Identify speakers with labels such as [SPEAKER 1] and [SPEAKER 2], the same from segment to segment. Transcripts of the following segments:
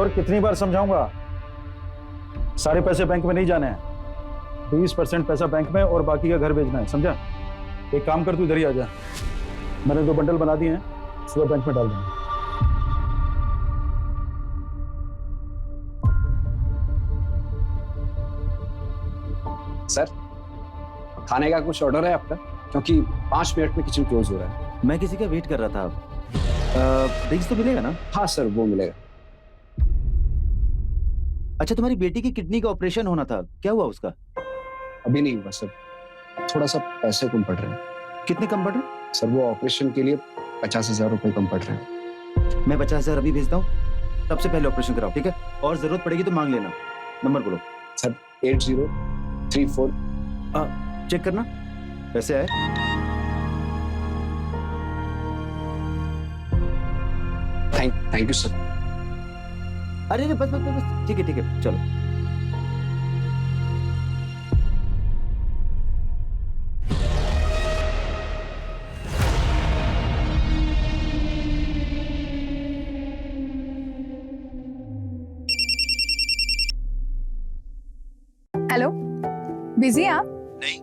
[SPEAKER 1] और कितनी बार समझाऊंगा? सारे पैसे बैंक में नहीं जाने हैं, 20% पैसा बैंक में और बाकी का घर भेजना है, समझा? एक काम कर, तू इधर ही आ जा। मैंने 2 बंडल बना दिए हैं, सुबह बैंक में डाल देंगे।
[SPEAKER 2] सर, खाने का कुछ ऑर्डर है आपका? क्योंकि 5 मिनट में किचन क्लोज हो रहा है।
[SPEAKER 3] मैं किसी का वेट कर रहा था। ड्रिंक्स तो मिलेगा ना?
[SPEAKER 2] हाँ सर, वो मिलेगा।
[SPEAKER 3] अच्छा, तुम्हारी बेटी की किडनी का ऑपरेशन होना था, क्या हुआ उसका?
[SPEAKER 2] अभी नहीं हुआ सर, थोड़ा सा पैसे कम पड़ रहे हैं।
[SPEAKER 3] कितने कम पड़ रहे हैं?
[SPEAKER 2] सर, वो ऑपरेशन के लिए 50,000 रुपए कम पड़ रहे हैं।
[SPEAKER 3] मैं 50,000 अभी भेजता हूँ, सबसे पहले ऑपरेशन कराओ, ठीक है? और जरूरत पड़ेगी तो मांग लेना। नंबर बोलो।
[SPEAKER 2] सर 8034।
[SPEAKER 3] चेक करना पैसे आए।
[SPEAKER 2] Thank you sir.
[SPEAKER 3] अरे बस बस बस, ठीक है चलो।
[SPEAKER 4] हेलो, बिजी हैं आप?
[SPEAKER 3] नहीं,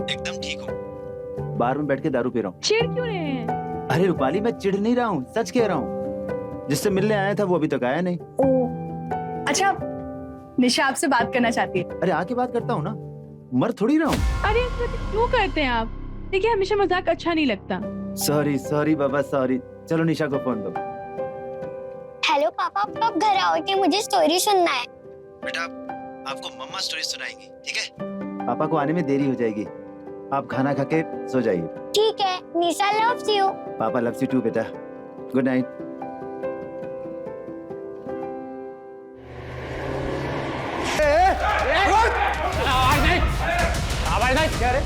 [SPEAKER 3] एकदम ठीक हूँ। बार में बैठ के दारू पी रहा हूँ।
[SPEAKER 4] चिढ़ क्यों रहे हैं?
[SPEAKER 3] अरे रूपाली, मैं चिढ़ नहीं रहा हूँ, सच कह रहा हूँ। जिससे मिलने आया था वो अभी तक आया नहीं।
[SPEAKER 4] ओ, अच्छा, निशा आपसे बात करना चाहती है।
[SPEAKER 3] अरे आके बात करता हूँ ना, मर थोड़ी रहा हूँ।
[SPEAKER 5] अरे क्यों करते हैं आप? देखिए, हमेशा मजाक अच्छा नहीं लगता।
[SPEAKER 3] सॉरी बाबा, सॉरी। चलो निशा को फोन दो।
[SPEAKER 6] हेलो पापा, आप कब घर आओगे? मुझे स्टोरी सुनना है।
[SPEAKER 3] बेटा, आपको मम्मा स्टोरी सुनाएंगी, ठीक है? पापा को आने में देरी हो जाएगी, आप खाना खा के सो जाइए।
[SPEAKER 6] ठीक है, निशा लव्स यू।
[SPEAKER 3] पापा लव्स यू टू बेटा। Good night.
[SPEAKER 2] आवाज नहीं। क्या रे?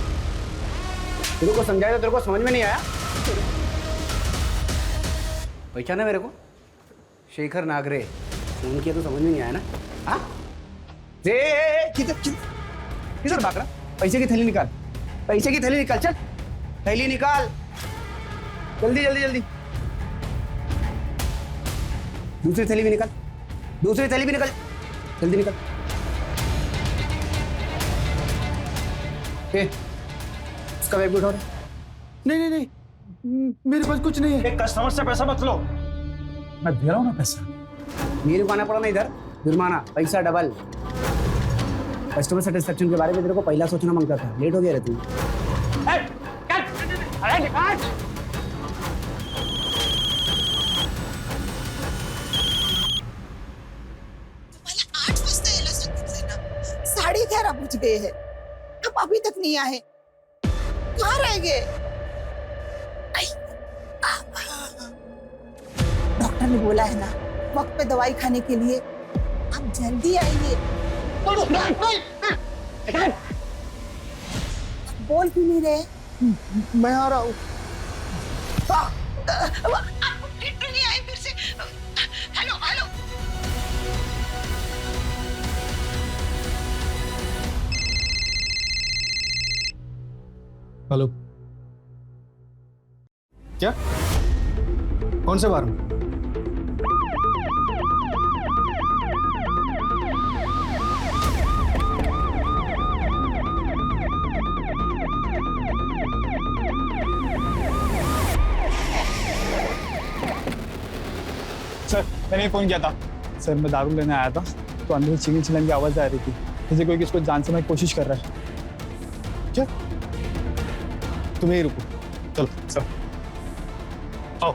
[SPEAKER 2] तेरे को समझाया तो तेरे को समझ में नहीं आया? पहचाना मेरे को? शेखर नागरे। फोन किया तो समझ में नहीं आया ना? हाँ? किधर भाग रहा? पैसे की थैली निकाल, पैसे की थैली निकाल, चल थैली निकाल, जल्दी जल्दी जल्दी। दूसरी थैली भी निकाल, दूसरी थैली भी निकाल, जल्दी निकाल। उसका बैग भी उठाओ।
[SPEAKER 3] नहीं, मेरे पास कुछ नहीं है।
[SPEAKER 1] एक कस्टमर से पैसा मत लो, मैं दे रहा हूँ ना पैसा।
[SPEAKER 2] मेरे को आना पड़ा ना इधर, जुर्माना, पैसा डबल। कस्टमर सेटिस्फेक्शन के बारे में तेरे को पहला सोचना मांगता था, लेट हो गया रहती।
[SPEAKER 7] साढ़े 11 बज गए हैं, अब अभी तक नहीं आए, कहाँ रह गए? डॉक्टर ने बोला है ना, वक्त पे दवाई खाने के लिए, आप जल्दी आइए। बोल क्यों नहीं रहे?
[SPEAKER 1] मैं आ रहा हूँ।
[SPEAKER 7] फिर नहीं आए फिर से। हेलो हेलो,
[SPEAKER 1] हेलो, क्या? कौन से बार में?
[SPEAKER 8] सर, मैंने फोन किया था। सर, मैं दारू लेने आया था तो अंदर चीनी चिल्लाने की आवाज आ रही थी, जैसे कोई किसको जान से मारने की कोशिश कर रहा है। क्या? तुम यहीं रुको, चलो सर आओ।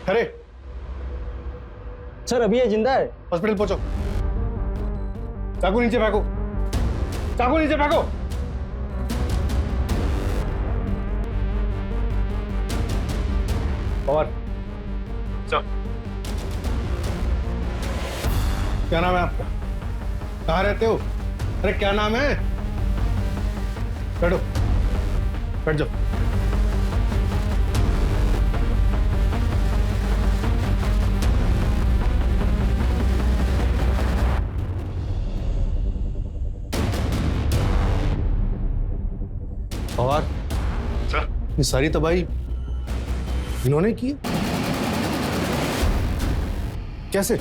[SPEAKER 8] अरे
[SPEAKER 1] सर, अभी ये जिंदा है।
[SPEAKER 8] हॉस्पिटल पहुंचो। चाकू नीचे फेंको, चाकू नीचे फेंको। और चल, क्या नाम है आपका? कहाँ रहते हो? अरे क्या नाम है? बैठो, बैठ जाओ।
[SPEAKER 9] और
[SPEAKER 10] सर
[SPEAKER 9] ये सारी तबाही इन्होंने की? कैसे?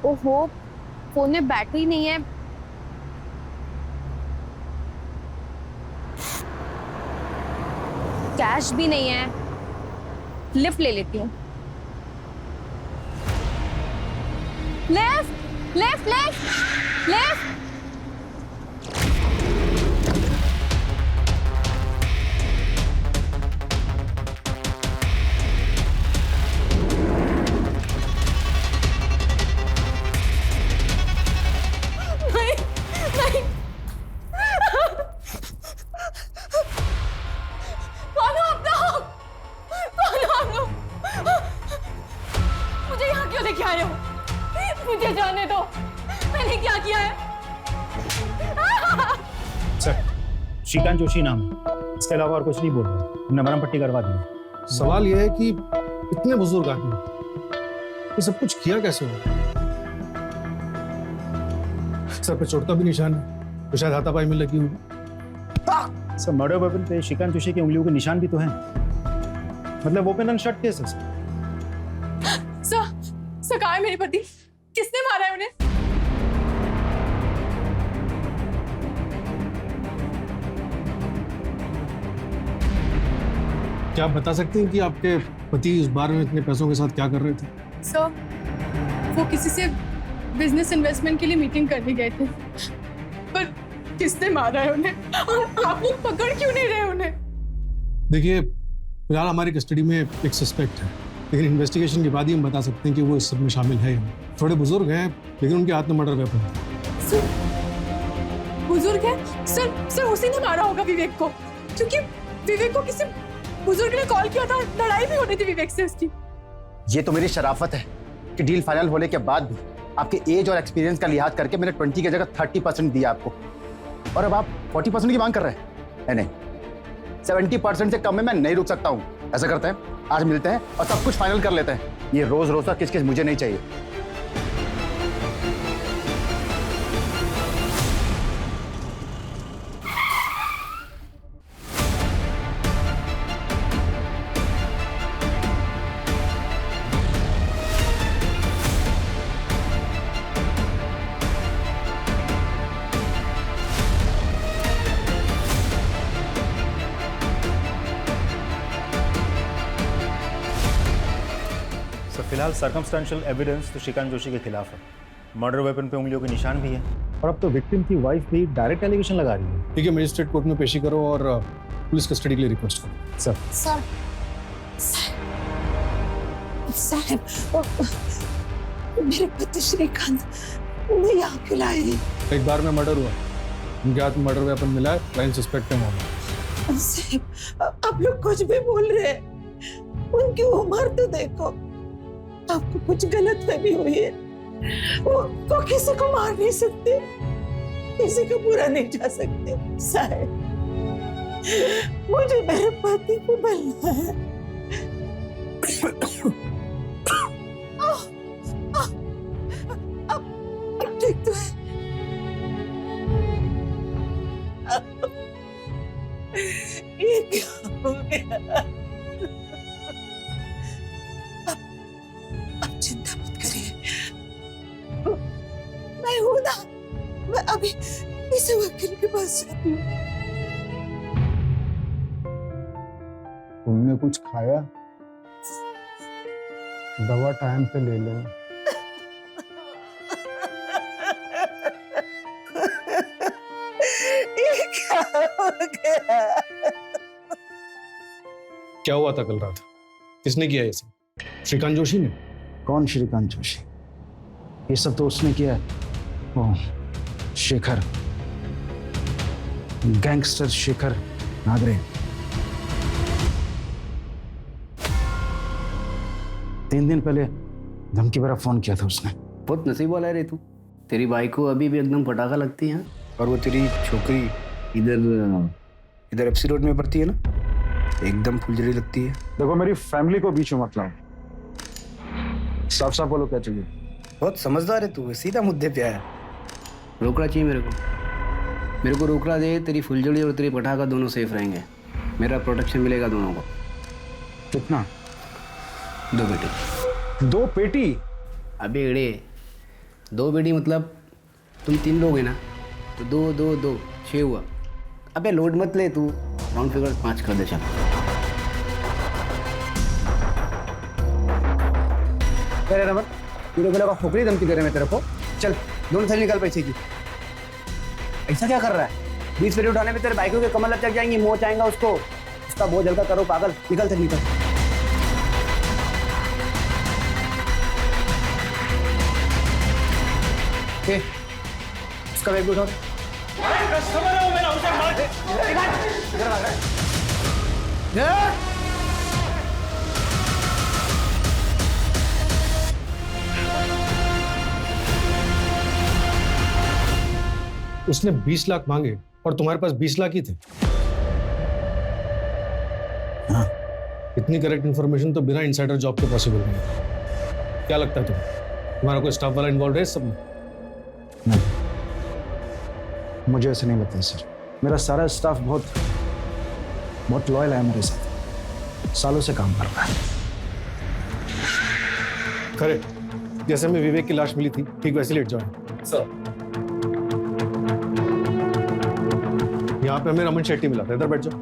[SPEAKER 5] ओहो, फोन में बैटरी नहीं है। कैश भी नहीं है। लिफ्ट ले लेती हूँ। Lift lift lift lift. नहीं नहीं, कौन हो आप लोग? कौन हो आप लोग? मुझे यहाँ क्यों लेके आए हो? मुझे जाने दो, मैंने क्या किया है?
[SPEAKER 1] सर, श्रीकांत जोशी नाम है, इसके अलावा और कुछ नहीं बोल रहा। हमने मरहम पट्टी करवा दी।
[SPEAKER 9] सवाल यह है कि इतने बुजुर्ग आदमी ये सब कुछ किया कैसे हो? सर पे चोट का भी निशान है, तो शायद हाथापाई में लगी हुई।
[SPEAKER 1] सर, मर्डर वेपन पे श्रीकांत जोशी की उंगलियों के निशान भी तो हैं। मतलब ओपन एंड शट केस है सर।
[SPEAKER 5] सर कहाँ है मेरे पति? किसने मारा है उन्हें?
[SPEAKER 9] क्या आप बता सकते हैं कि आपके पति इस बार में इतने पैसों के साथ क्या कर रहे थे?
[SPEAKER 5] सर, वो किसी से बिजनेस इन्वेस्टमेंट के लिए मीटिंग करने गए थे, पर किसने मारा है उन्हें? और आप लोग पकड़ क्यों नहीं रहे उन्हें?
[SPEAKER 9] देखिए, फिलहाल हमारी कस्टडी में एक सस्पेक्ट है, लेकिन इन्वेस्टिगेशन के बाद ही हम बता सकते हैं कि वो इस सब में शामिल है। थोड़े बुजुर्ग हैं, लेकिन उनके हाथ में मर्डर वेपन था।
[SPEAKER 5] सर, बुजुर्ग है? सर उसी ने मारा होगा विवेक को, क्योंकि विवेक को किसी बुजुर्ग ने कॉल किया था, लड़ाई भी होनी थी विवेक से उसकी।
[SPEAKER 2] ये तो मेरी शराफत है कि डील फाइनल होने के बाद भी आपके एज और एक्सपीरियंस का लिहाज करके मैंने 20 की जगह 30% दिया आपको, और अब आप 40% की मांग कर रहे हैं। नहीं, 70% से कम में मैं नहीं रुक सकता हूँ। ऐसा करते हैं, आज मिलते हैं और सब कुछ फाइनल कर लेते हैं। ये रोज रोज का किस मुझे नहीं चाहिए।
[SPEAKER 1] फिलहाल सर्कमस्टेंशियल एविडेंस तो श्रीकांत जोशी के खिलाफ है। मर्डर वेपन पे उंगलियों के निशान भी है, और अब तो विक्टिम की वाइफ भी डायरेक्ट एलिगेशन लगा रही है।
[SPEAKER 9] ठीक है, मजिस्ट्रेट कोर्ट में पेशी करो और पुलिस कस्टडी के लिए रिक्वेस्ट करो।
[SPEAKER 1] सर,
[SPEAKER 7] साहब, मेरे पति श्रीकांत उन्हें यहाँ क्यों लाए?
[SPEAKER 9] एक बार में मर्डर हुआ, उनके हाथ में मर्डर वेपन मिला है, प्राइम सस्पेक्ट है मामला।
[SPEAKER 7] साहब, आप लोग कुछ भी बोल रहे हैं। उनकी उम्र तो देखो। आपको कुछ गलत फहमी हुई है। वो किसी को मार नहीं सकते, किसी को बुरा नहीं जा सकते। साहब, मुझे मेरे पति को मिलना है। अब ठीक तो है। ये क्या हो गया? अब चिंता मत करिए, मैं हूं ना। मैं अभी इस वकील के पास जाती हूँ।
[SPEAKER 8] तुमने कुछ खाया? दवा टाइम पे ले लो।
[SPEAKER 7] ये क्या हो गया?
[SPEAKER 9] क्या हुआ था कल रात? किसने किया ये सब? श्रीकांत जोशी ने?
[SPEAKER 2] कौन श्रीकांत जोशी? ये सब तो उसने किया है, वो शेखर, गैंगस्टर शेखर नागरे। 3 दिन पहले धमकी भरा फोन किया था उसने।
[SPEAKER 11] बहुत नसीब वाला है रे तू। तेरी बाई को अभी भी एकदम पटाखा लगती है।
[SPEAKER 2] और वो तेरी छोकरी इधर एफसी रोड में पड़ती है ना?
[SPEAKER 11] एकदम फुलझड़ी लगती है।
[SPEAKER 1] देखो मेरी फैमिली को बीच में मत लाओ, साफ साफ बोलो क्या चाहिए।
[SPEAKER 11] बहुत समझदार है तू, सीधा मुद्दे पे आया। रोकड़ा चाहिए मेरे को रोकड़ा दे, तेरी फुलझड़ी और तेरी पटाखा दोनों सेफ रहेंगे, मेरा प्रोटेक्शन मिलेगा दोनों को।
[SPEAKER 1] कितना?
[SPEAKER 11] 2 पेटी।
[SPEAKER 1] 2 पेटी?
[SPEAKER 11] अबे एड़े, 2 पेटी मतलब तुम 3 लोग हैं ना, तो 2 2 2 6 हुआ। अबे लोड मत ले तू, राउंड फिगर 5 कर दे चल। अरे रमन, तू लोग का खोपड़ी धमकी दे रहे मैं तेरे को। चल दोनों थैली निकाल पैसे की। ऐसा क्या कर रहा है? 20 पेटी उठाने में तेरे बाइकों के कमर लग जाएंगी, मोच आएगा उसको, उसका बोझ हल्का करो पागल। निकल थैली निकल। उसका बैग भी उठाओ।
[SPEAKER 9] उसने 20 लाख मांगे और तुम्हारे पास 20 लाख ही थे।
[SPEAKER 1] हाँ।
[SPEAKER 9] इतनी करेक्ट इन्फॉर्मेशन तो बिना इनसाइडर जॉब के पॉसिबल नहीं है। क्या लगता है तुम्हारा कोई स्टाफ वाला इन्वॉल्व है इस सब में?
[SPEAKER 1] नहीं, मुझे ऐसे नहीं लगता सर। मेरा सारा स्टाफ बहुत लॉयल है मेरे साथ, सालों से काम कर रहा है।
[SPEAKER 9] खरे, जैसे में विवेक की लाश मिली थी ठीक वैसे लेट जाओ सर। यहाँ पे हमें रमन शेट्टी मिला था, इधर बैठ जाओ।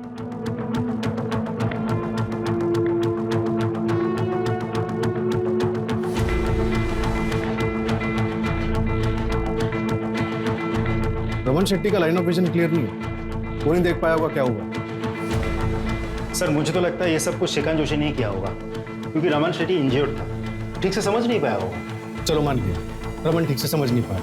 [SPEAKER 9] रमन शेट्टी का लाइन ऑफ विजन क्लियर नहीं है, वो नहीं देख पाया होगा क्या हुआ।
[SPEAKER 2] सर मुझे तो लगता है ये सब कुछ श्रीकांत जोशी ने किया होगा, क्योंकि रमन शेट्टी इंजर्ड था, ठीक से समझ नहीं पाया होगा।
[SPEAKER 9] चलो मान लिया रमन ठीक से समझ नहीं पाया,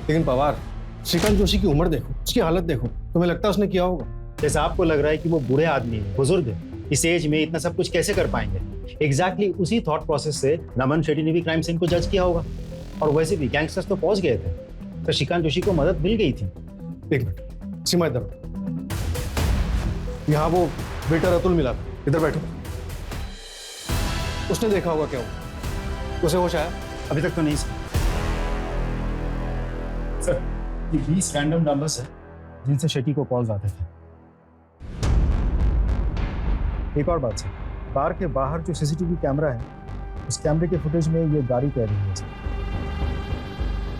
[SPEAKER 9] लेकिन पवार, श्रीकांत जोशी की उम्र देखो, उसकी हालत देखो, तुम्हें लगता है उसने किया होगा?
[SPEAKER 2] जैसे आपको लग रहा है कि वो बूढ़े आदमी है, बुजुर्ग है, इस एज में इतना सब कुछ कैसे कर पाएंगे, एग्जैक्टली उसी थॉट प्रोसेस से रमन शेट्टी ने भी क्राइम सीन को जज किया होगा। और वैसे भी गैंगस्टर्स तो पहुंच गए थे, तो श्रीकांत जोशी को मदद मिल गई थी।
[SPEAKER 9] एक मिनट, सीमा इधर। यहाँ वो वेटर अतुल मिला था, इधर बैठो। उसने देखा होगा क्या हुआ, उसे होश आया?
[SPEAKER 2] अभी तक तो नहीं सर। ये 20 रैंडम नंबर्स है जिनसे शेट्टी को कॉल्स आते थे। एक और बात सर, बार के बाहर जो सीसीटीवी कैमरा है, उस कैमरे के फुटेज में ये गाड़ी कह रही है सर।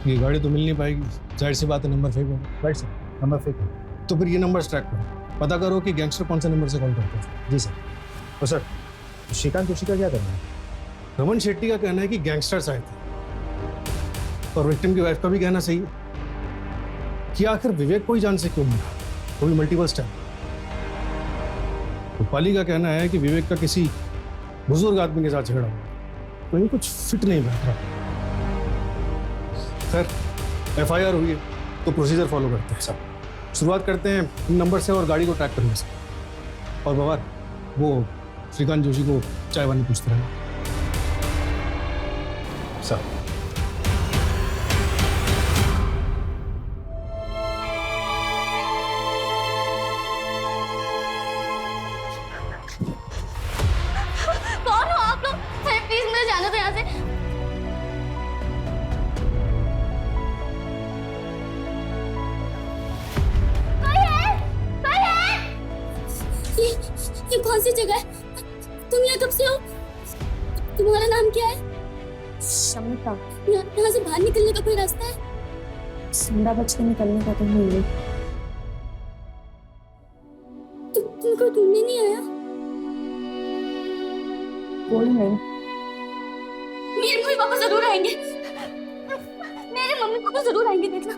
[SPEAKER 9] ये गाड़ी तो मिल नहीं पाएगी, जाहिर सी बात है नंबर फेक होगा।
[SPEAKER 2] राइट सर, नंबर फेक है।
[SPEAKER 9] तो फिर ये नंबर ट्रैक करो, पता करो कि गैंगस्टर कौन से नंबर से कॉल करते हैं।
[SPEAKER 2] जी सर। तो सर श्रीकांत जोशी का क्या करना है?
[SPEAKER 9] रमन शेट्टी का कहना है कि गैंगस्टर्स आए थे, और विक्टिम की वाइफ का भी कहना सही है कि आखिर विवेक को ही जान से क्यों मिला, वो भी मल्टीपल स्टैप। रूपाली का कहना है कि विवेक का किसी बुजुर्ग आदमी के साथ झगड़ा हुआ, तो ये कुछ फिट नहीं बैठ रहा। खैर, FIR हुई है तो प्रोसीजर फॉलो करते हैं सब। शुरुआत करते हैं इन नंबर से और गाड़ी को ट्रैक करने से। और बवार, वो श्रीकांत जोशी को चाय वानी पूछते रहना
[SPEAKER 2] सर।
[SPEAKER 6] कौन हो आप लोग? प्लीज मुझे जाने दो यहाँ से। ये कौन सी जगह है? तुम यहाँ कब से हो? तुम्हारा नाम क्या है?
[SPEAKER 4] शमिता।
[SPEAKER 6] यहाँ से बाहर निकलने का कोई रास्ता है?
[SPEAKER 4] संडा बच के निकलने का तो नहीं है।
[SPEAKER 6] तुमको ढूंढने नहीं आया?
[SPEAKER 4] कोई नहीं।
[SPEAKER 6] मेरे मम्मी पापा जरूर आएंगे। मेरे मम्मी पापा जरूर आएंगे, देखना।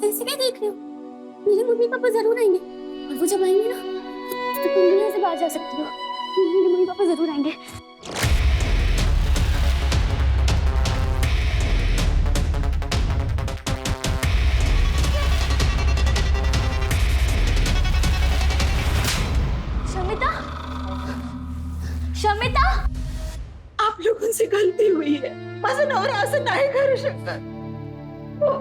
[SPEAKER 6] ऐसे क्या देख रहे हो? मेरे मम्मी पापा जरूर आएंगे, और वो जब आएंगे ना, तो तुम भी यहाँ से बाहर जा सकती हो। मेरे मम्मी पापा जरूर आएंगे। शमिता, शमिता,
[SPEAKER 7] आप लोगों से गलती हुई है। माझा नवरा असं नाही करू शकत, वो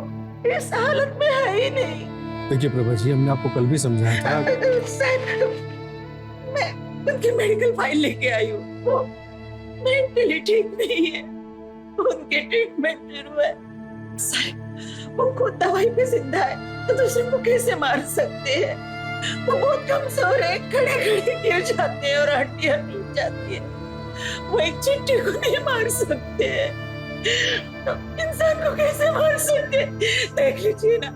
[SPEAKER 7] इस हालत में है ही नहीं।
[SPEAKER 9] देखिए प्रभा जी, हमने आपको कल भी समझाया था।
[SPEAKER 7] साहेब, उनकी मेडिकल फाइल लेके आई हूँ। वो मेंटली ठीक नहीं है, उनके ट्रीटमेंट शुरू है। सर, वो खुद दवाई पे जिंदा है तो दूसरे को कैसे मार सकते हैं? वो बहुत कमजोर है, खड़े खड़े गिर जाते हैं और हड्डियां टूट जाती है। वो एक चिट्ठी को नहीं मार सकते हैं, इंसान को कैसे मार सकते? देख लीजिए ना,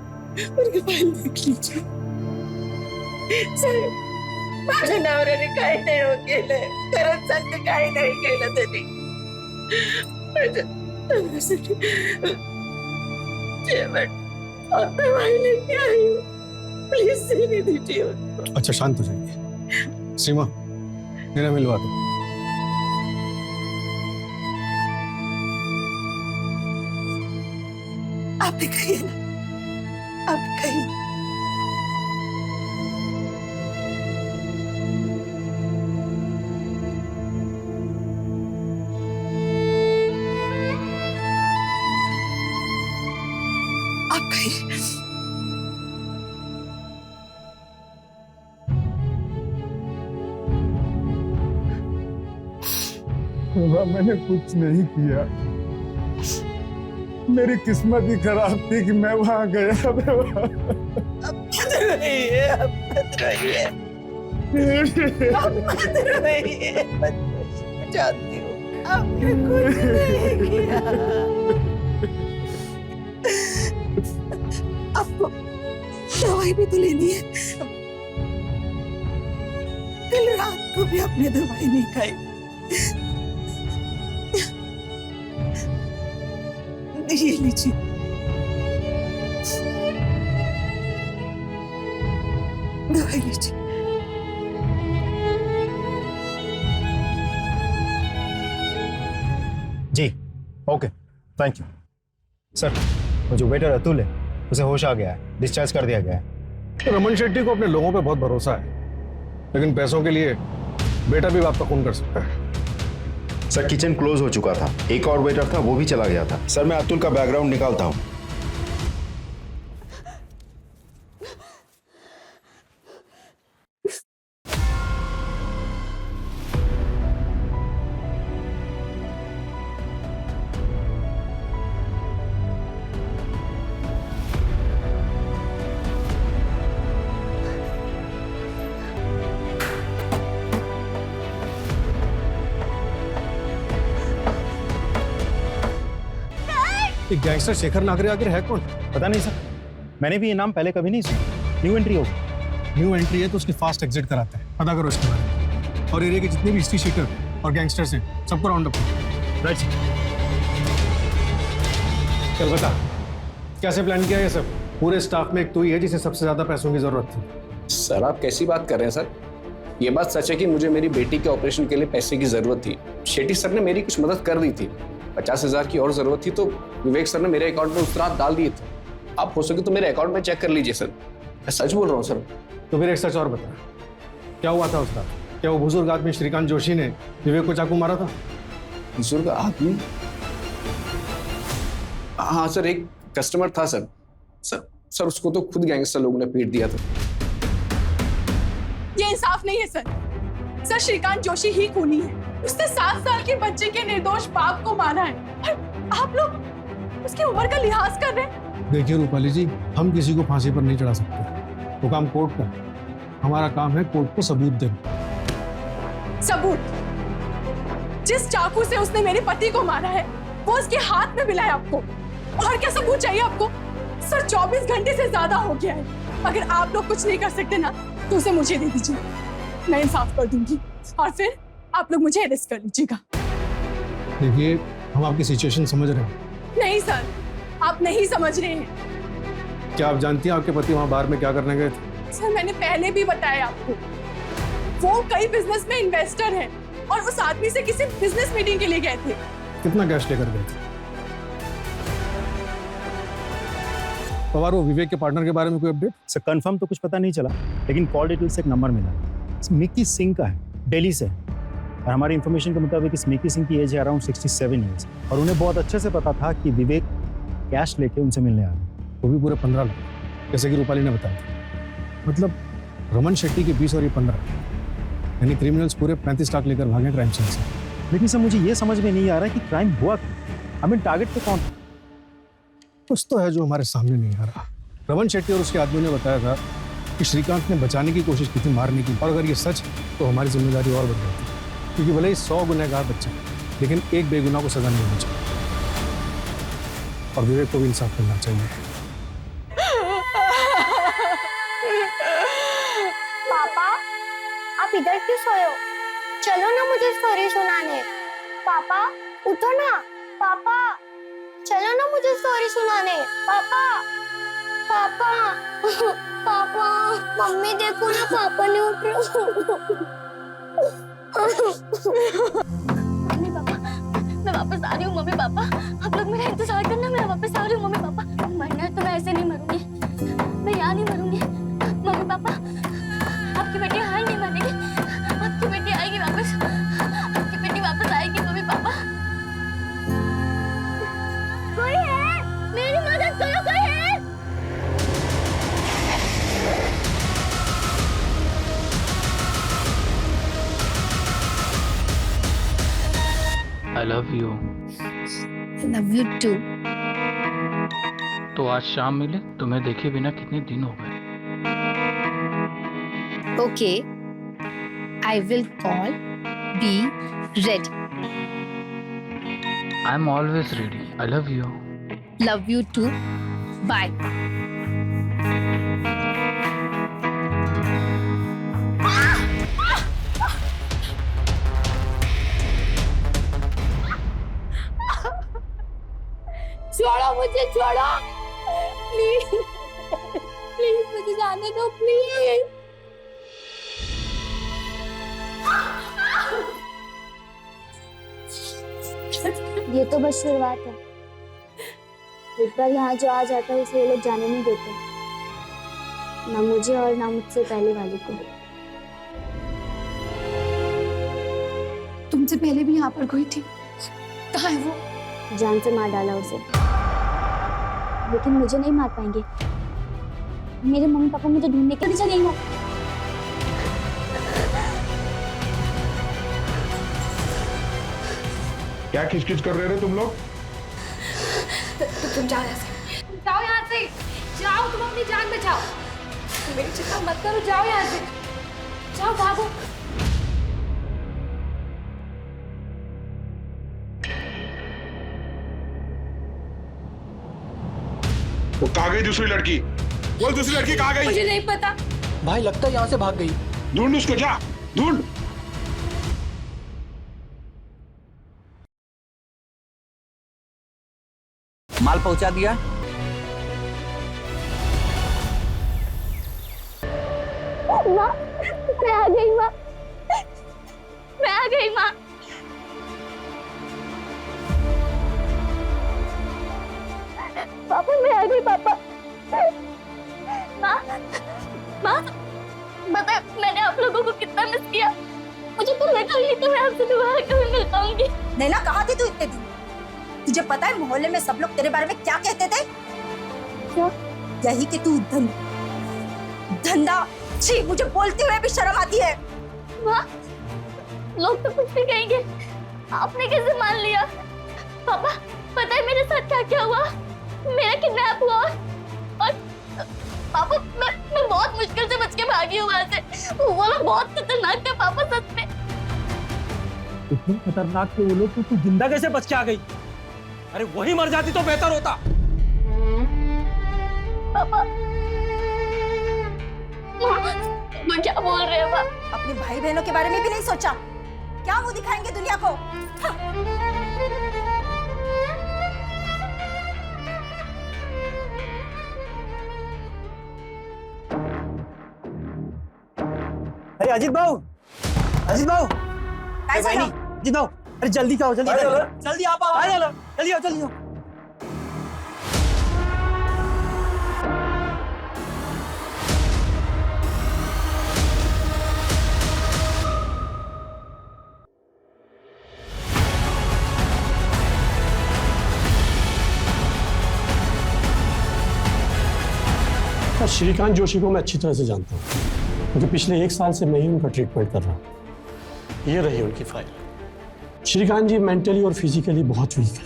[SPEAKER 7] उनकी फाइल देख लीजिए। सर, माझ्या नवऱ्याने काही नाही हो केलंय, खरंच सांगते काही नाही केलं त्यांनी। माझ्या नवऱ्यासाठी जेवण और दवाई लेके आई हूँ, प्लीज सीने दीजिए उनको।
[SPEAKER 9] अच्छा शांत हो जाइए। सीमा, मेरा मिलवा दो।
[SPEAKER 7] आप भी कहिए ना, आप कहिए। आप कहिए।
[SPEAKER 1] बाबा, मैंने कुछ नहीं किया, मेरी किस्मत ही खराब थी कि मैं वहां गया।
[SPEAKER 7] अब मत रहिए, अब मत रहिए, अब मत रहिए, मत रहिए। जानती हूँ आपने कुछ नहीं किया। आपको दवाई भी तो लेनी है। कल रात को भी आपने दवाई नहीं खाई। ये लीजिए। दवाई लीजिए।
[SPEAKER 2] जी ओके, थैंक यू सर। वो जो वेटर अतुल है, उसे होश आ गया है, डिस्चार्ज कर दिया गया है।
[SPEAKER 9] रमन शेट्टी को अपने लोगों पे बहुत भरोसा है, लेकिन पैसों के लिए बेटा भी बाप का खून कर सकता है।
[SPEAKER 10] सर, किचन क्लोज हो चुका था, एक और वेटर था, वो भी चला गया था। सर, मैं अतुल का बैकग्राउंड निकालता हूँ।
[SPEAKER 9] गैंगस्टर शेखर नागरे आखिर है कौन?
[SPEAKER 2] पता नहीं सर, मैंने भी ये नाम पहले कभी नहीं सुना। न्यू एंट्री होगा।
[SPEAKER 9] न्यू एंट्री है तो उसकी फास्ट एग्जिट कराते हैं, पता करो इसके बारे में। और एरिया के जितने भी हिस्ट्री शीटर और गैंगस्टर्स हैं, सबको राउंड अप करो।
[SPEAKER 2] Right sir.
[SPEAKER 9] चल बता, कैसे प्लान किया ये सब? पूरे स्टाफ में एक तो ही है जिसे सबसे ज्यादा पैसों की जरूरत थी।
[SPEAKER 12] सर, आप कैसी बात कर रहे हैं सर? ये बात सच है कि मुझे मेरी बेटी के ऑपरेशन के लिए पैसे की जरूरत थी। शेट्टी सर ने मेरी कुछ मदद कर दी थी। 50,000 की और जरूरत थी तो विवेक सर ने मेरे अकाउंट में उस रात डाल दिए थे। आप हो सके तो मेरे अकाउंट में चेक कर लीजिए सर, मैं सच बोल रहा हूँ सर।
[SPEAKER 9] तो फिर एक सच और बता, क्या हुआ था उस रात? क्या वो बुजुर्ग आदमी श्रीकांत जोशी ने विवेक को चाकू मारा था?
[SPEAKER 12] बुजुर्ग आदमी? हाँ सर, एक कस्टमर था सर। सर उसको तो खुद गैंगस्टर लोगों ने पीट दिया था।
[SPEAKER 5] ये इंसाफ नहीं है सर। सर, श्रीकांत जोशी ही खूनी है। उसने 7 साल के बच्चे के निर्दोष बाप को मारा है और आप लोग उसकी उम्र का लिहाज कर रहे हैं।
[SPEAKER 9] देखिए रूपाली जी, हम किसी को फांसी पर नहीं चढ़ा सकते, वो काम कोर्ट का। हमारा काम है कोर्ट को सबूत देना।
[SPEAKER 5] सबूत? जिस चाकू से उसने मेरे पति को मारा है वो उसके हाथ में मिला है आपको, और क्या सबूत चाहिए आपको? सर, 24 घंटे से ज्यादा हो गया है। अगर आप लोग कुछ नहीं कर सकते ना तो उसे मुझे दे दीजिए, मैं इंसाफ कर दूंगी और फिर आप लोग मुझे अरेस्ट कर लीजिएगा।
[SPEAKER 9] देखिए, हम आपकी सिचुएशन समझ रहे हैं।
[SPEAKER 5] नहीं सर, आप नहीं समझ रहे हैं।
[SPEAKER 9] क्या आप जानती हैं आपके पति वहां बाहर में क्या करने गए थे?
[SPEAKER 5] सर, मैंने पहले भी बताया आपको, वो कई बिजनेस में इन्वेस्टर है और उस आदमी से किसी बिजनेस मीटिंग के लिए गए थे।
[SPEAKER 9] कितना कैश लेकर गए थे? पवार, वो विवेक के पार्टनर के बारे में कोई अपडेट?
[SPEAKER 2] सर, कंफर्म तो कुछ पता नहीं चला, लेकिन कॉल डिटेल से एक नंबर मिला। मिक्की सिंह का है, दिल्ली से। और हमारी इन्फॉर्मेशन के मुताबिक इस मिक्की सिंह की एज है अराउंड 67 ईयर्स, और उन्हें बहुत अच्छे से पता था कि विवेक कैश लेके उनसे मिलने आ रहे हैं,
[SPEAKER 9] वो भी पूरे 15 लाख, जैसे कि रूपाली ने बताया। मतलब रमन शेट्टी के 20 और ये 15, यानी क्रिमिनल्स पूरे 35 लाख लेकर भागे क्राइम सीन से।
[SPEAKER 1] लेकिन सर मुझे ये समझ में नहीं आ रहा है कि क्राइम हुआ क्यों। आई मीन टारगेट पे कौन?
[SPEAKER 9] कुछ तो है जो हमारे सामने नहीं आ रहा। रमन शेट्टी और उसके आदमियों ने बताया था कि श्रीकांत ने बचाने की कोशिश की थी, मारने की। और अगर ये सच तो हमारी जिम्मेदारी और बढ़ जाती, क्योंकि भले ही 100 गुनहगार बच्चा लेकिन एक बेगुनाह को सजा नहीं होनी चाहिए और विवेक को भी इंसाफ करना चाहिए।
[SPEAKER 6] पापा आप इधर क्यों सोए हो? चलो ना मुझे स्टोरी सुनाने। पापा उठो ना। पापा चलो ना मुझे स्टोरी सुनाने। पापा पापा पापा मम्मी देखो ना, पापा नहीं उठ रहे। मम्मी पापा मैं वापस आ रही हूँ। मम्मी पापा आप लोग मेरा इंतजार करना, मैं वापस आ रही हूँ। मम्मी पापा मरना है तो मैं ऐसे नहीं मरूंगी, मैं यहाँ नहीं मरूंगी। मम्मी पापा आपकी बेटी हार नहीं मानेगी, आपकी बेटी आएगी वापस, आपकी बेटी वापस आएगी। मम्मी पापा कोई है, मेरी मदद करो, कोई है।
[SPEAKER 13] I love you.
[SPEAKER 4] I love you too.
[SPEAKER 13] तो आज शाम मिले, तुम्हें देखे बिना कितने दिन हो गए।
[SPEAKER 4] Okay. I will call. Be ready.
[SPEAKER 13] I'm always ready. I love you.
[SPEAKER 4] Love you too. Bye.
[SPEAKER 6] छोड़ो मुझे, छोड़ो प्लीज, प्लीज मुझे जाने दो प्लीज। ये तो बस शुरुआत है। एक बार यहाँ जो आ जाता है उसे ये लोग जाने नहीं देते, ना मुझे और ना मुझसे पहले वाले को।
[SPEAKER 4] तुमसे पहले भी यहाँ पर कोई थी, कहाँ है वो?
[SPEAKER 6] जान से मार डाला उसे, लेकिन मुझे नहीं मार पाएंगे। मेरे मम्मी पापा मुझे ढूंढने के लिए चलेंगे।
[SPEAKER 10] क्या खिचखिच कर रहे थे तुम लोग?
[SPEAKER 5] तुम जाओ यहाँ से, जाओ यहाँ से, जाओ, तुम अपनी जान बचाओ। मेरी चिंता मत करो, जाओ यहाँ से, जाओ, भागो।
[SPEAKER 10] वो कहाँ गई दूसरी लड़की? बोल दूसरी लड़की कहाँ गई?
[SPEAKER 5] मुझे नहीं पता
[SPEAKER 11] भाई, लगता है यहाँ से भाग गई।
[SPEAKER 10] ढूंढ उसको, जा ढूंढ।
[SPEAKER 11] माल पहुंचा दिया।
[SPEAKER 6] माँ मैं आ गई, माँ मैं आ गई। माँ पापा मैं आ गई। पापा माँ माँ पता है मैंने आप लोगों को कितना मिस किया। मुझे तो लगा नहीं कि मैं आपसे दोबारा कभी मिल पाऊंगी।
[SPEAKER 7] नैना कहाँ थी तू इतने दिन? तुझे पता है मोहल्ले में सब लोग तेरे बारे में क्या कहते थे?
[SPEAKER 6] क्या?
[SPEAKER 7] यही कि तू धंधा। छी, मुझे बोलते हुए भी शर्म आती है।
[SPEAKER 6] माँ लोग तो कुछ भी कहेंगे, आपने कैसे मान लिया? पापा पता है मेरे साथ क्या क्या हुआ? मेरा किडनैप हुआ और पापा मैं बहुत मुश्किल से बच के भागी हूँ वहां से। वो लोग बहुत खतरनाक थे पापा, सच में।
[SPEAKER 11] इतने खतरनाक थे वो लोग, तो तू जिंदा कैसे बच के आ गई? अरे वही मर जाती तो बेहतर होता।
[SPEAKER 6] पापा वो क्या बोल रहे हैं पापा?
[SPEAKER 7] अपने भाई बहनों के बारे में भी नहीं सोचा? क्या मुंह दिखाएंगे दुनिया को?
[SPEAKER 11] अरे अजीत भाऊ, अजीत भाऊ, अजीत भाऊ, अरे जल्दी आओ, जल्दी जल्दी आप आओ, जल्दी आओ, जल्दी आओ।
[SPEAKER 9] श्रीकांत जोशी को मैं अच्छी तरह से जानता हूँ, क्योंकि पिछले 1 साल से मैं ही उनका ट्रीटमेंट कर रहा हूँ।
[SPEAKER 14] ये रही उनकी फाइल। श्रीकांत जी मेंटली और फिजिकली बहुत वीक है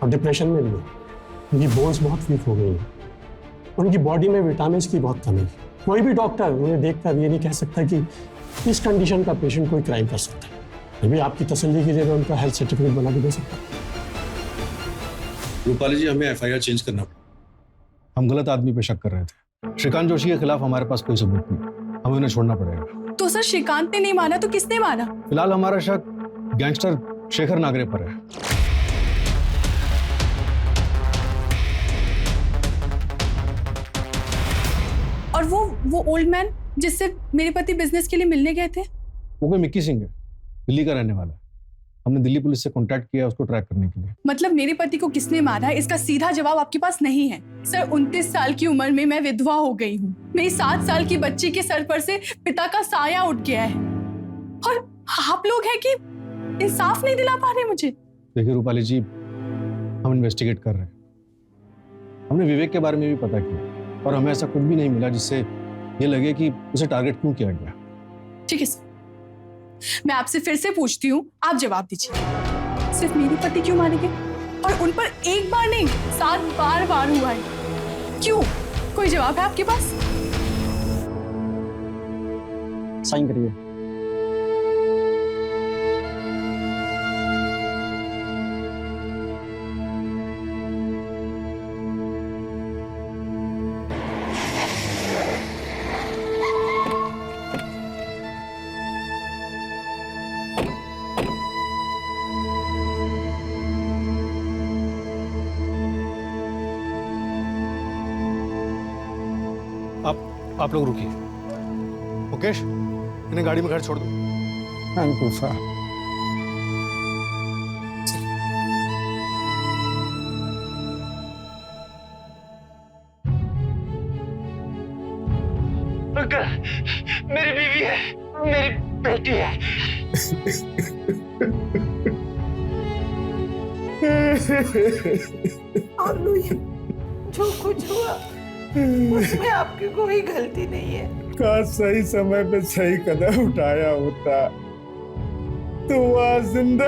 [SPEAKER 14] और डिप्रेशन में भी है। उनकी बोन्स बहुत वीक हो गई हैं। उनकी बॉडी में विटामिन की बहुत कमी है। कोई भी डॉक्टर उन्हें देखकर ये नहीं कह सकता कि इस कंडीशन का पेशेंट कोई क्राइम कर सकता है। मैं भी आपकी तसल्ली के लिए मैं उनका हेल्थ सर्टिफिकेट बना के दे सकता हूँ।
[SPEAKER 9] रूपाली जी, हमें एफआईआर चेंज करना पड़ा। हम गलत आदमी पे शक कर रहे थे। श्रीकांत जोशी के खिलाफ हमारे पास कोई सबूत नहीं, हमें उन्हें छोड़ना पड़ेगा।
[SPEAKER 5] तो सर श्रीकांत ने नहीं माना तो किसने माना?
[SPEAKER 9] फिलहाल हमारा शक गैंगस्टर शेखर नागरे पर है।
[SPEAKER 5] और वो ओल्ड मैन जिससे मेरे पति बिजनेस के लिए मिलने गए थे?
[SPEAKER 9] वो कोई मिक्की सिंह है, दिल्ली का रहने वाला है। हमने दिल्ली पुलिस से कांटेक्ट किया उसको ट्रैक करने के लिए।
[SPEAKER 5] मतलब मेरे पति को किसने मारा है इसका सीधा जवाब आपके पास नहीं है? सर 29 साल की उम्र में मैं विधवा हो गई हूँ। मेरी 7 साल की बच्ची के सर पर से पिता का साया उठ गया है और आप लोग हैं कि इंसाफ नहीं दिला पा रहे मुझे।
[SPEAKER 9] देखिए रूपाली जी, हम इन्वेस्टिगेट कर रहे हैं। हमने विवेक के बारे में भी पता किया और हमें ऐसा कुछ भी नहीं मिला जिससे ये लगे कि उसे टारगेट क्यों किया गया।
[SPEAKER 5] ठीक है सर, मैं आपसे फिर से पूछती हूँ, आप जवाब दीजिए। सिर्फ मेरे पति क्यों मारे गए? और उन पर एक बार नहीं 7 बार वार हुआ है। क्यों? कोई जवाब है आपके पास?
[SPEAKER 1] साइन करिए।
[SPEAKER 9] आप लोग रुकिए। मुकेश, इन्हें गाड़ी में घर छोड़ दो।
[SPEAKER 14] Thank you sir.
[SPEAKER 11] मेरी बीवी है, मेरी बेटी है।
[SPEAKER 7] और लुई, जो कुछ हुआ उसमें आपकी कोई गलती नहीं है।
[SPEAKER 10] काश सही समय पे सही कदम उठाया होता तो आज जिंदा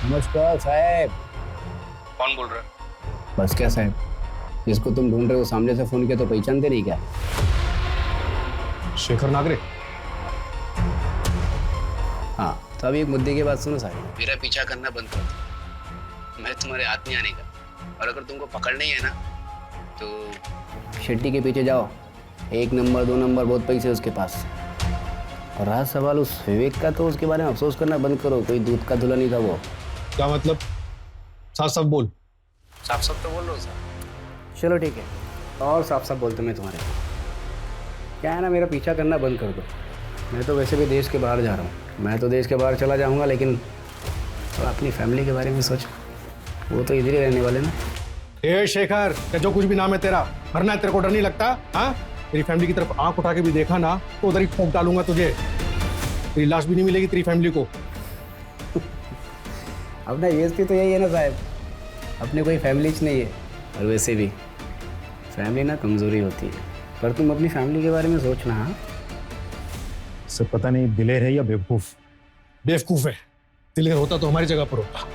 [SPEAKER 12] नमस्कार साहब।
[SPEAKER 8] कौन बोल रहा है?
[SPEAKER 12] बस क्या साहब, जिसको तुम ढूंढ रहे हो सामने से फोन किया तो पहचानते नहीं क्या?
[SPEAKER 9] शेखर नागरे।
[SPEAKER 12] हाँ, तो अभी एक मुद्दे की बात सुनो साहब। मेरा पीछा करना बंद कर दो, मैं तुम्हारे हाथ नहीं आने का। और अगर तुमको पकड़ना ही है ना तो शेट्टी के पीछे जाओ। 1 नंबर 2 नंबर बहुत पैसे उसके पास। और रहा सवाल उस विवेक का, तो उसके बारे में अफसोस करना बंद करो। कोई दूध का धुला नहीं था वो।
[SPEAKER 9] क्या मतलब? साफ साफ बोल।
[SPEAKER 12] साफ साफ तो बोल रहा हूँ सर। चलो ठीक है, और साफ साफ बोलते मैं तुम्हारे। क्या है ना, मेरा पीछा करना बंद कर दो। मैं तो वैसे भी देश के बाहर जा रहा हूँ। मैं तो देश के बाहर चला जाऊँगा, लेकिन तो अपनी फैमिली के बारे में सोच। वो तो इधर ही रहने वाले ना।
[SPEAKER 9] ए शेखर, जो कुछ भी नाम है तेरा, मरना है तेरे को डर नहीं लगता? हाँ, तेरी फैमिली की तरफ आंख उठा के भी देखा ना तो उधर ही ठोक डालूंगा तुझे। तेरी लाश भी नहीं मिलेगी तेरी फैमिली को।
[SPEAKER 12] अपना यूएसपी तो यही है ना साहब, अपने कोई फैमिली नहीं है। और वैसे भी फैमिली ना कमजोरी होती है, पर तुम अपनी फैमिली के बारे में सोचना। हाँ,
[SPEAKER 1] सब पता नहीं दिलेर है या बेवकूफ।
[SPEAKER 9] बेवकूफ है। दिलेर होता तो हमारी जगह पर होता।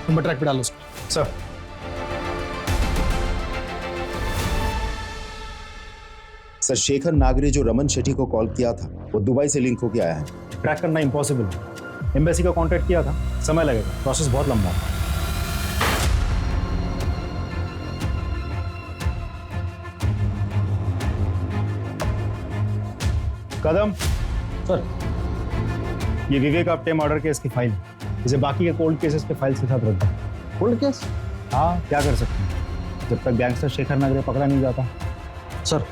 [SPEAKER 9] नंबर ट्रैक पे डालो उसको।
[SPEAKER 1] सर,
[SPEAKER 10] सर शेखर नागरे जो रमन शेट्टी को कॉल किया था वो दुबई से लिंक होके आया है।
[SPEAKER 1] ट्रैक करना इम्पॉसिबल है। एम्बेसी का कांटेक्ट किया था, समय लगेगा, प्रोसेस बहुत लंबा है। कदम सर, ये विवेक आप्टे मर्डर केस की फाइल है। इसे बाकी के कोल्ड केसेस के फाइल के साथ रख दो।
[SPEAKER 9] Cold case?
[SPEAKER 1] हाँ, क्या कर सकते हैं जब तक गैंगस्टर शेखर नागरे पकड़ा नहीं जाता। सर,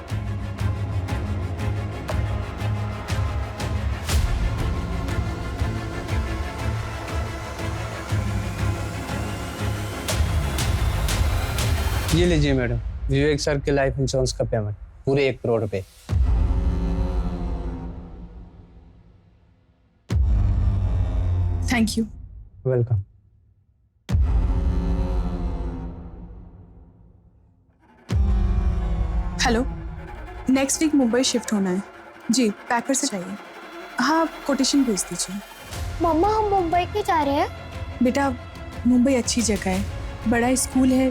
[SPEAKER 11] ये लीजिए मैडम, विवेक सर के लाइफ इंश्योरेंस का पेमेंट, पूरे 1 करोड़ रुपए।
[SPEAKER 5] Thank you.
[SPEAKER 11] Welcome.
[SPEAKER 5] Hello, next week Mumbai shift होना है जी, पैकर से चाहिए। हाँ, कोटेशन भेज दीजिए।
[SPEAKER 6] मम्मा हम मुंबई क्यों जा रहे हैं?
[SPEAKER 5] बेटा, मुंबई अच्छी जगह है, बड़ा स्कूल है,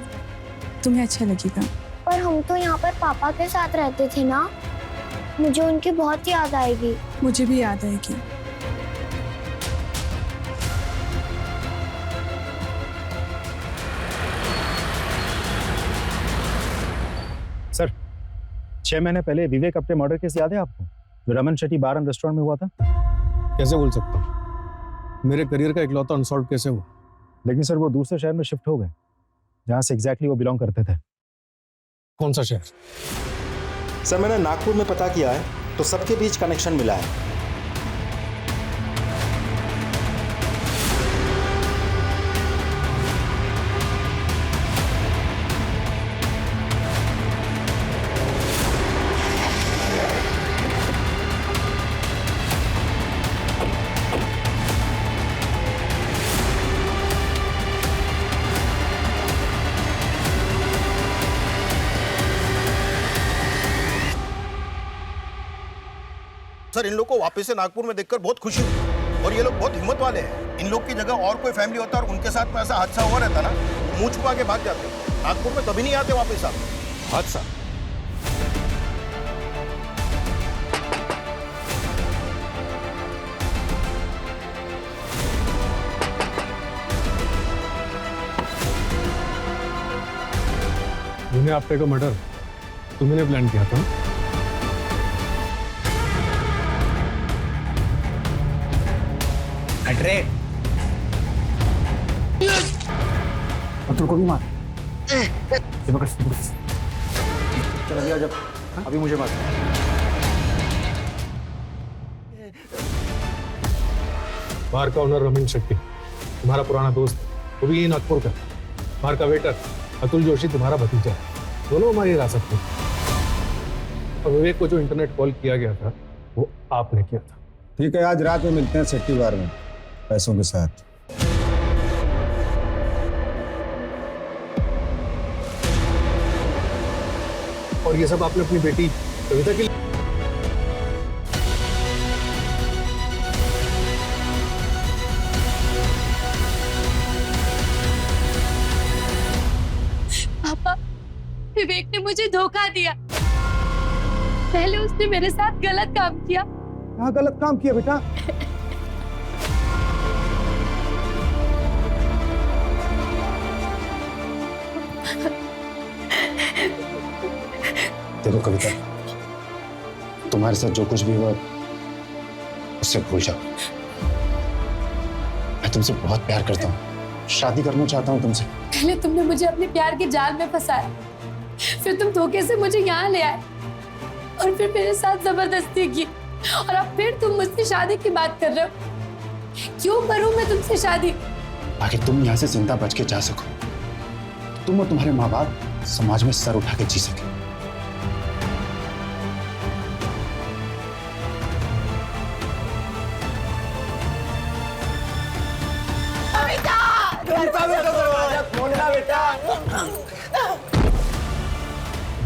[SPEAKER 5] तुम्हें अच्छा लगेगा।
[SPEAKER 6] पर हम तो यहाँ पर पापा के साथ रहते थे ना, मुझे उनकी बहुत याद आएगी।
[SPEAKER 5] मुझे भी याद आएगी।
[SPEAKER 1] सर, 6 महीने पहले विवेक अपने मर्डर केस याद है आपको, जो रमन शेट्टी बार एंड रेस्टोरेंट में हुआ था?
[SPEAKER 9] कैसे बोल सकता हूँ, मेरे करियर का इकलौता अनसॉल्व कैसे हुआ?
[SPEAKER 1] लेकिन सर वो दूसरे शहर में शिफ्ट हो गए, जहाँ से एग्जैक्टली वो बिलोंग करते थे।
[SPEAKER 9] कौन सा शहर?
[SPEAKER 10] सर मैंने नागपुर में पता किया है, तो सबके बीच कनेक्शन मिला है।
[SPEAKER 15] सर, इन लोग को वापस से नागपुर में देखकर बहुत खुशी हुई और ये लोग बहुत हिम्मत वाले हैं। इन लोग की जगह और कोई फैमिली होता और उनके साथ में ऐसा हादसा हुआ रहता ना, मुंह छुपा के भाग जाते। नागपुर में कभी नहीं आते वापस आप। हादसा
[SPEAKER 9] मैंने आपके का मर्डर तुमने प्लान किया था?
[SPEAKER 11] हट रे।
[SPEAKER 2] अतुल को भी मार।
[SPEAKER 1] चल अभी आ जा, अभी मुझे मार।
[SPEAKER 9] बार का ओनर रमन शेट्टी तुम्हारा पुराना दोस्त, वो भी ये नागपुर का। बार का वेटर अतुल जोशी तुम्हारा भतीजा है, दोनों हमारी हिरासत में। और विवेक को जो इंटरनेट कॉल किया गया था वो आपने किया था।
[SPEAKER 1] ठीक है, आज रात में मिलते हैं शेट्टी बार में, पैसों के साथ।
[SPEAKER 9] और ये सब आपने अपनी बेटी कविता के लिए?
[SPEAKER 6] पापा, विवेक ने मुझे धोखा दिया। पहले उसने मेरे साथ गलत काम किया।
[SPEAKER 1] हाँ, गलत काम किया बेटा।
[SPEAKER 2] देखो कविता, तुम्हारे साथ जो कुछ भी हुआ उससे भूल जाओ। मैं तुमसे बहुत प्यार करता हूँ, शादी करना चाहता हूँ तुमसे।
[SPEAKER 6] पहले तुमने मुझे अपने प्यार के जाल में फंसाया, फिर तुम धोखे से मुझे यहाँ ले आए और फिर मेरे साथ जबरदस्ती की, और अब फिर तुम मुझसे शादी की बात कर रहे हो। क्यों करूं मैं तुमसे शादी?
[SPEAKER 2] ताकि तुम यहाँ से जिंदा बच के जा सको, तुम और तुम्हारे माँ बाप समाज में सर उठा के जी सके।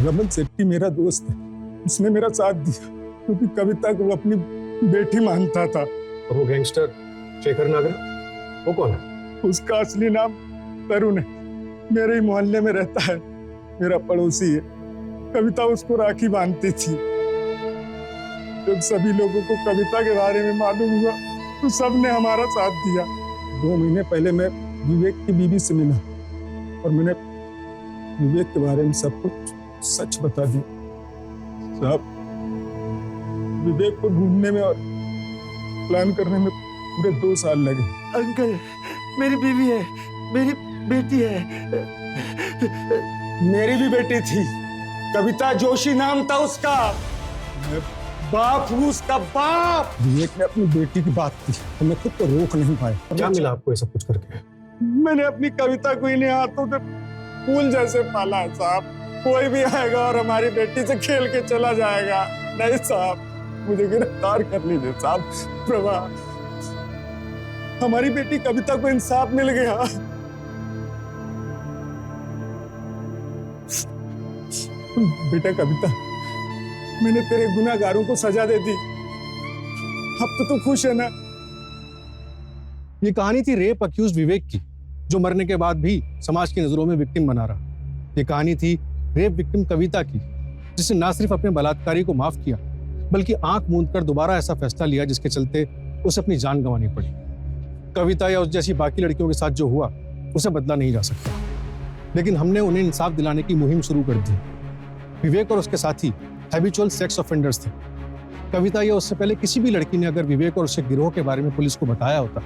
[SPEAKER 9] रमन शेट्टी मेरा दोस्त है, उसने मेरा साथ दिया क्योंकि कविता को अपनी बेटी मानता था। और वो गैंगस्टर शेखर नागर, वो कौन है? उसका असली नाम तरुण है, मेरे ही मोहल्ले में रहता है, मेरा पड़ोसी है। कविता उसको राखी बांधती थी। जब सभी लोगों को कविता के बारे में मालूम हुआ तो सबने हमारा साथ दिया। 2 महीने पहले मैं विवेक की बीवी से मिला और मैंने विवेक के बारे में सब कुछ सच बता दिया। साहब, विवेक को ढूंढने में और प्लान करने में पूरे 2 साल लगे।
[SPEAKER 15] अंकल, मेरी बीवी है, मेरी बेटी है।
[SPEAKER 9] मेरी भी बेटी थी, कविता जोशी नाम था उसका। मैं बाप हूँ उसका बाप। विवेक ने अपनी बेटी की बात की तो मैं खुद को रोक नहीं पाया। क्या मिला आपको ये सब कुछ करके? मैंने अपनी कविता को इन्हें हाथों से फूल जैसे पाला है साहब। कोई भी आएगा और हमारी बेटी से खेल के चला जाएगा। नहीं साहब, मुझे गिरफ्तार कर लीजिए साहब। प्रभा, हमारी बेटी कविता को इंसाफ मिल गया। बेटा कविता,
[SPEAKER 8] मैंने तेरे गुनाहगारों को सजा दे दी। अब तो तू खुश है ना?
[SPEAKER 9] ये कहानी थी रेप अक्यूज विवेक की, जो मरने के बाद भी समाज की नजरों में विक्टिम बना रहा। ये कहानी थी रेप विक्टिम कविता की, जिसने ना सिर्फ अपने बलात्कारी को माफ किया, बल्कि आंख मूंदकर दोबारा ऐसा फैसला लिया जिसके चलते उसे अपनी जान गंवानी पड़ी। कविता या उस जैसी बाकी लड़कियों के साथ जो हुआ उसे बदला नहीं जा सकता, लेकिन हमने उन्हें इंसाफ दिलाने की मुहिम शुरू कर दी। विवेक और उसके साथी हैबिचुअल सेक्स ऑफेंडर्स थे। कविता या उससे पहले किसी भी लड़की ने अगर विवेक और उसके गिरोह के बारे में पुलिस को बताया होता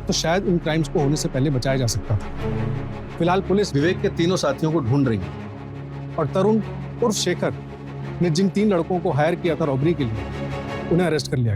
[SPEAKER 9] तो शायद इन क्राइम्स को होने से पहले बचाया जा सकता था। फिलहाल पुलिस विवेक के तीनों साथियों को ढूंढ रही है और तरुण उर्फ शेखर ने जिन 3 लड़कों को हायर किया था रॉबरी के लिए, उन्हें अरेस्ट कर लिया गया।